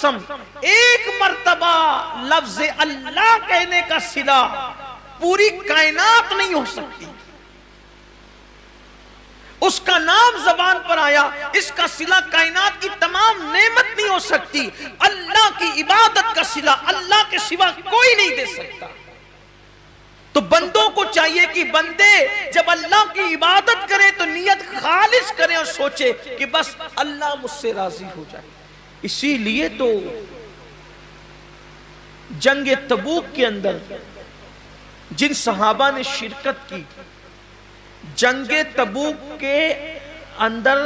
قسم ایک مرتبہ لفظ اللہ کہنے کا صلہ پوری کائنات نہیں ہو سکتی. اس کا نام زبان پر آیا، اس کا صلہ کائنات کی تمام نعمت نہیں ہو سکتی. اللہ کی عبادت کا صلہ اللہ کے سوا کوئی نہیں دے سکتا. تو بندوں کو چاہیے کہ بندے جب اللہ کی عبادت کریں تو نیت خالص کریں اور سوچے کہ بس اللہ مجھ سے راضی ہو جائے. اسی لیے تو جنگ تبوک کے اندر جن صحابہ نے شرکت کی، جنگ تبوک کے اندر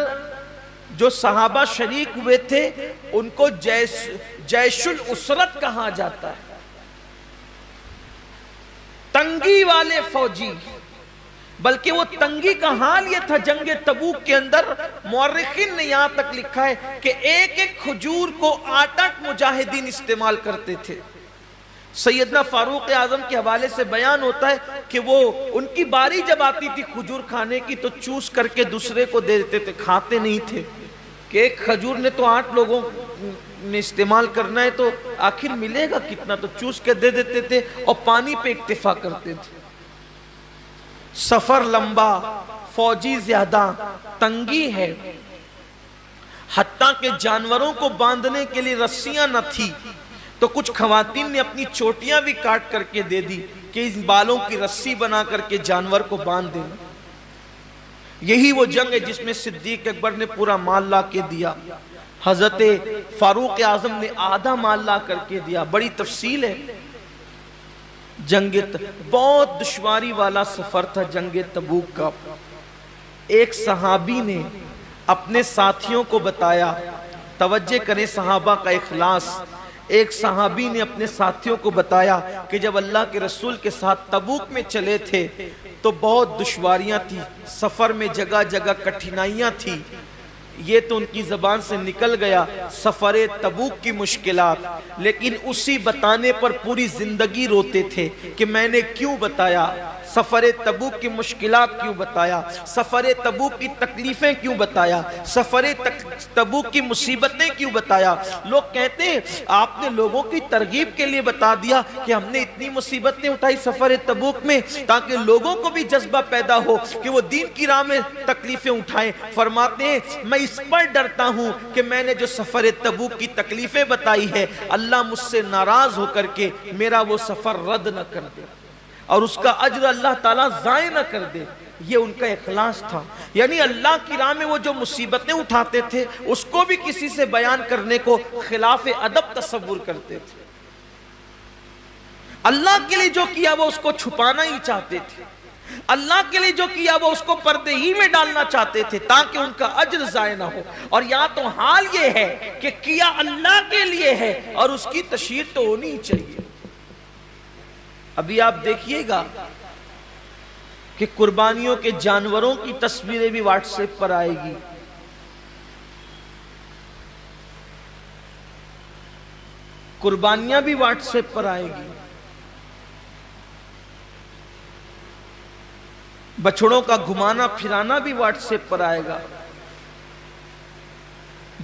جو صحابہ شریک ہوئے تھے ان کو جیش الاسرت کہا جاتا ہے. تنگی والے فوجی، بلکہ وہ تنگی کا حال یہ تھا جنگ تبوک کے اندر. مورخین نے یہاں تک لکھا ہے کہ ایک ایک کھجور کو 8 مجاہدین استعمال کرتے تھے. سیدنا فاروق اعظم کے حوالے سے بیان ہوتا ہے کہ وہ ان کی باری جب آتی تھی کھجور کھانے کی تو چوس کر کے دوسرے کو دے دیتے تھے، کھاتے نہیں تھے کہ ایک کھجور نے تو 8 لوگوں نے استعمال کرنا ہے تو آخر ملے گا کتنا، تو چوس کے دے دیتے تھے اور پانی پہ اکتفا کرتے تھے. سفر لمبا، فوجی زیادہ، تنگی ہے، حتیٰ کہ جانوروں کو باندھنے کے لیے رسیاں نہ تھی تو کچھ خواتین نے اپنی چوٹیاں بھی کاٹ کر کے دے دی کہ اس بالوں کی رسی بنا کر کے جانور کو باندھ دینا. یہی وہ جنگ ہے جس میں صدیق اکبر نے پورا مال لا کے دیا، حضرت فاروق اعظم نے آدھا مال لا کر کے دیا. بڑی تفصیل ہے. جنگ بہت دشواری والا سفر تھا جنگ تبوک کا. ایک صحابی نے اپنے ساتھیوں کو بتایا، توجہ کریں صحابہ کا اخلاص. ایک صحابی نے اپنے ساتھیوں کو بتایا کہ جب اللہ کے رسول کے ساتھ تبوک میں چلے تھے تو بہت دشواریاں تھی، سفر میں جگہ جگہ کٹھنائیاں تھی. یہ تو ان کی زبان سے نکل گیا سفر تبوک کی مشکلات، لیکن اسی بتانے پر پوری زندگی روتے تھے کہ میں نے کیوں بتایا، سفر تبوک کی مشکلات کیوں بتایا، سفر تبوک کی تکلیفیں کیوں بتایا، سفر تبوک کی مصیبتیں کیوں بتایا. لوگ کہتے ہیں آپ نے لوگوں کی ترغیب کے لیے بتا دیا کہ ہم نے اتنی مصیبتیں اٹھائی سفر تبوک میں تاکہ لوگوں کو بھی جذبہ پیدا ہو کہ وہ دین کی راہ میں تکلیفیں اٹھائیں. فرماتے ہیں میں اس پر ڈرتا ہوں کہ میں نے جو سفر تبوک کی تکلیفیں بتائی ہے اللہ مجھ سے ناراض ہو کر کے میرا وہ سفر رد نہ کر دے اور اس کا اجر اللہ تعالیٰ ضائع نہ کر دے. یہ ان کا اخلاص تھا. یعنی اللہ کی راہ میں وہ جو مصیبتیں اٹھاتے تھے اس کو بھی کسی سے بیان کرنے کو خلاف ادب تصور کرتے تھے. اللہ کے لیے جو کیا وہ اس کو چھپانا ہی چاہتے تھے، اللہ کے لیے جو کیا وہ اس کو پردے ہی میں ڈالنا چاہتے تھے تاکہ ان کا اجر ضائع نہ ہو. اور یہاں تو حال یہ ہے کہ کیا اللہ کے لیے ہے اور اس کی تشہیر تو ہونی ہی چاہیے. ابھی آپ دیکھیے گا کہ قربانیوں کے جانوروں کی تصویریں بھی واٹس ایپ پر آئے گی. قربانیاں بھی واٹس ایپ پر آئے گی. بچڑوں کا گھمانا پھرانا بھی واٹس ایپ پر آئے گا.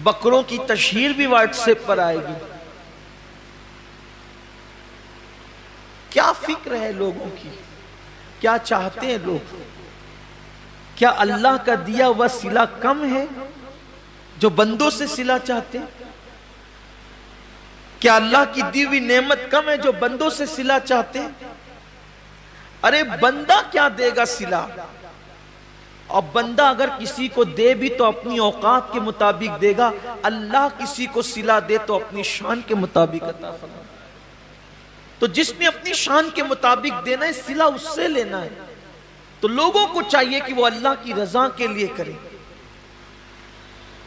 بکروں کی تشہیر بھی واٹس ایپ پر آئے گی. کیا فکر ہے لوگوں کی؟ کیا چاہتے ہیں لوگ؟ کیا اللہ کا دیا ہوا صلہ کم ہے جو بندوں سے صلہ چاہتے ہیں؟ کیا اللہ کی دی ہوئی نعمت کم ہے جو بندوں سے صلہ چاہتے ہیں؟ ارے بندہ کیا دے گا صلہ؟ اور بندہ اگر کسی کو دے بھی تو اپنی اوقات کے مطابق دے گا. اللہ کسی کو صلہ دے تو اپنی شان کے مطابق عطا فرمائے. تو جس نے اپنی شان کے مطابق دینا ہے صلہ اس سے لینا ہے. تو لوگوں کو چاہیے کہ وہ اللہ کی رضا کے لیے کریں.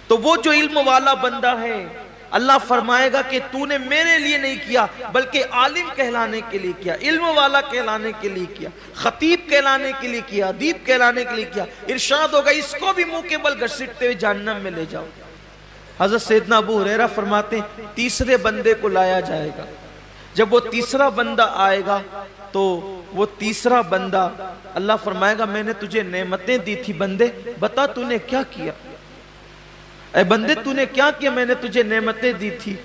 تو وہ جو علم والا بندہ ہے اللہ فرمائے گا کہ تو نے میرے لیے نہیں کیا بلکہ عالم کہلانے کے لیے کیا، علم والا کہلانے کے لیے کیا، خطیب کہلانے کے لیے کیا، ادیب کہلانے کے لیے کیا. ارشاد ہوگا اس کو بھی منہ کے بل گھسیٹتے ہوئے جہنم میں لے جاؤ. حضرت سیدنا ابو ہریرہ فرماتے ہیں تیسرے بندے کو لایا جائے گا. جب وہ تیسرا بندہ آئے گا تو وہ تیسرا بندہ اللہ فرمائے گا میں نے تجھے نعمتیں دی تھی بندے، بتا تو نے کیا کیا؟ اے بندے تو نے کیا کیا؟ میں نے تجھے نعمتیں دی تھی.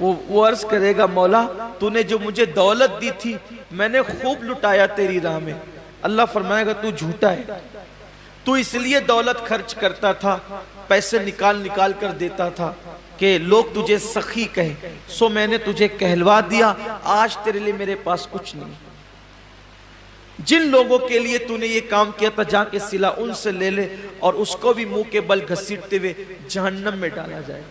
وہ عرض کرے گا مولا تو نے جو مجھے دولت دی تھی میں نے خوب لٹایا تیری راہ میں. اللہ فرمائے گا تو جھوٹا ہے, تو اس لیے دولت خرچ کرتا تھا, پیسے نکال کر دیتا تھا کہ لوگ تجھے سخی کہیں, سو میں نے تجھے کہلوا دیا, آج تیرے لیے میرے پاس کچھ نہیں. جن لوگوں کے لیے تو نے یہ کام کیا تھا جا کے صلہ ان سے لے لے, اور اس کو بھی منہ کے بل گھسیٹتے ہوئے جہنم میں ڈالا جائے.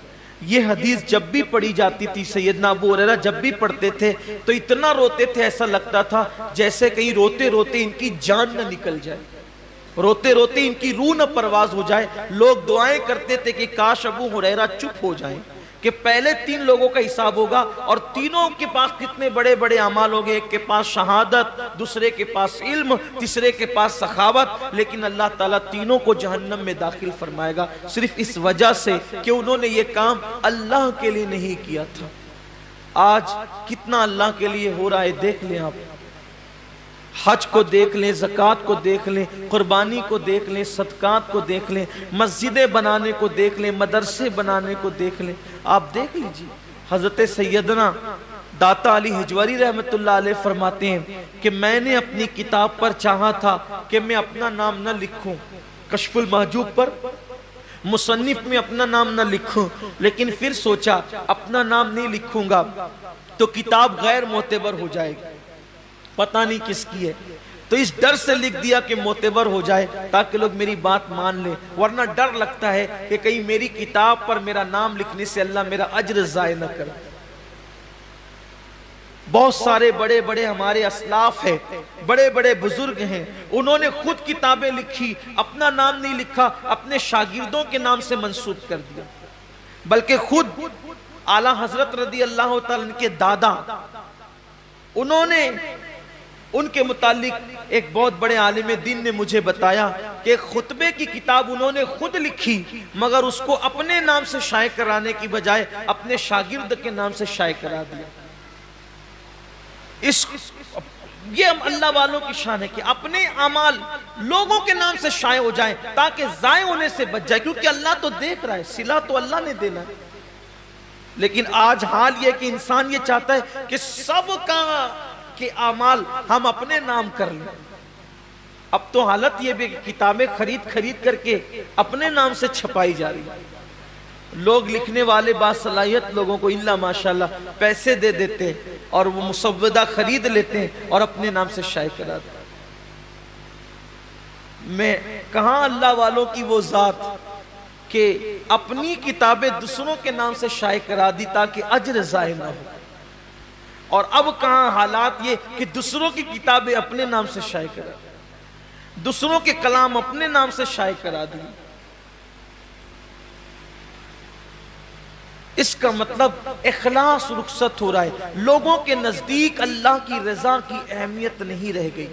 یہ حدیث جب بھی پڑھی جاتی تھی, سیدنا ابو ہریرہ جب بھی پڑھتے تھے تو اتنا روتے تھے, ایسا لگتا تھا جیسے کہیں روتے روتے ان کی جان نہ نکل جائے, روتے روتے ان کی روح نہ پرواز ہو جائے. لوگ دعائیں کرتے تھے کہ کاش ابو ہریرہ چپ ہو جائیں, کہ پہلے 3 لوگوں کا حساب ہوگا اور تینوں کے پاس کتنے بڑے بڑے اعمال ہوں گے, ایک کے پاس شہادت, دوسرے کے پاس علم, تیسرے کے پاس سخاوت, لیکن اللہ تعالیٰ تینوں کو جہنم میں داخل فرمائے گا صرف اس وجہ سے کہ انہوں نے یہ کام اللہ کے لیے نہیں کیا تھا. آج کتنا اللہ کے لیے ہو رہا ہے دیکھ لیں آپ, حج کو دیکھ لیں, زکوٰۃ کو دیکھ لیں, قربانی کو دیکھ لیں, صدقات کو دیکھ لیں, مسجدیں بنانے کو دیکھ لیں, مدرسے بنانے کو دیکھ لیں. آپ دیکھ لیجئے, حضرت سیدنا داتا علی حجوری رحمت اللہ علیہ فرماتے ہیں کہ میں نے اپنی کتاب پر چاہا تھا کہ میں اپنا نام نہ لکھوں, کشف المحجوب پر مصنف میں اپنا نام نہ لکھوں, لیکن پھر سوچا اپنا نام نہیں لکھوں گا تو کتاب غیر معتبر ہو جائے گی, پتہ نہیں کس کی ہے, تو اس ڈر سے لکھ دیا کہ معتبر ہو جائے تاکہ لوگ میری بات مان لیں, ورنہ ڈر لگتا ہے کہ کہیں میری کتاب پر میرا نام لکھنے سے اللہ میرا اجر ضائع نہ کر. بہت سارے بڑے بڑے ہمارے اسلاف ہیں, بڑے بڑے بزرگ ہیں, انہوں نے خود کتابیں لکھی, اپنا نام نہیں لکھا, اپنے شاگردوں کے نام سے منسوب کر دیا, بلکہ خود اعلیٰ حضرت رضی اللہ تعالیٰ عنہ کے دادا, انہوں نے ان کے متعلق ایک بہت بڑے عالم دین نے مجھے بتایا کہ خطبے کی کتاب انہوں نے خود لکھی, مگر اس کو اپنے نام سے شائع کرانے کی بجائے اپنے شاگرد کے نام سے شائع کرا دیا. یہ اللہ والوں کی شان ہے کہ اپنے اعمال لوگوں کے نام سے شائع ہو جائیں تاکہ ضائع ہونے سے بچ جائے, کیونکہ اللہ تو دیکھ رہا ہے, صلہ تو اللہ نے دینا ہے. لیکن آج حال یہ کہ انسان یہ چاہتا ہے کہ سب کا کہ اعمال ہم اپنے نام کر لیں. اب تو حالت یہ بھی کتابیں خرید کر کے اپنے نام سے چھپائی جا رہی ہے. لوگ لکھنے والے باصلاحیت لوگوں کو اللہ ماشاءاللہ پیسے دے دیتے ہیں اور وہ مسودہ خرید لیتے ہیں اور اپنے نام سے شائع کرا دیتے. میں کہاں اللہ والوں کی وہ ذات کہ اپنی کتابیں دوسروں کے نام سے شائع کرا دی تاکہ اجر ضائع نہ ہو, اور اب کہاں حالات یہ کہ دوسروں کی کتابیں اپنے نام سے شائع کرا دی, دوسروں کے کلام اپنے نام سے شائع کرا دی. اس کا مطلب اخلاص رخصت ہو رہا ہے, لوگوں کے نزدیک اللہ کی رضا کی اہمیت نہیں رہ گئی,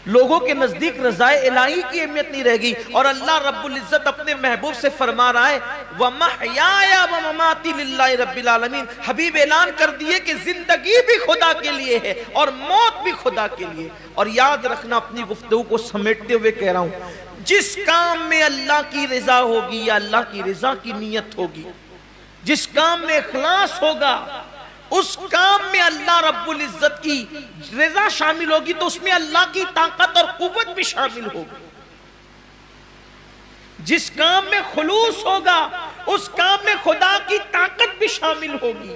لوگوں کے نزدیک رضا الہی کی اہمیت نہیں رہ گئی. اور اللہ رب العزت اپنے محبوب سے فرما رہا ہے وَمَحْيَايَ وَمَمَاتِي لِلَّهِ رَبِّ الْعَالَمِينَ, حبیب اعلان کر دیے کہ زندگی بھی خدا کے لیے ہے اور موت بھی خدا کے لیے. اور یاد رکھنا, اپنی گفتگو کو سمیٹتے ہوئے کہہ رہا ہوں, جس کام میں اللہ کی رضا ہوگی یا اللہ کی رضا کی نیت ہوگی, جس کام میں اخلاص ہوگا, اس کام میں اللہ رب العزت کی رضا شامل ہوگی, تو اس میں اللہ کی طاقت اور قوت بھی شامل ہوگی. جس کام میں خلوص ہوگا اس کام میں خدا کی طاقت بھی شامل ہوگی.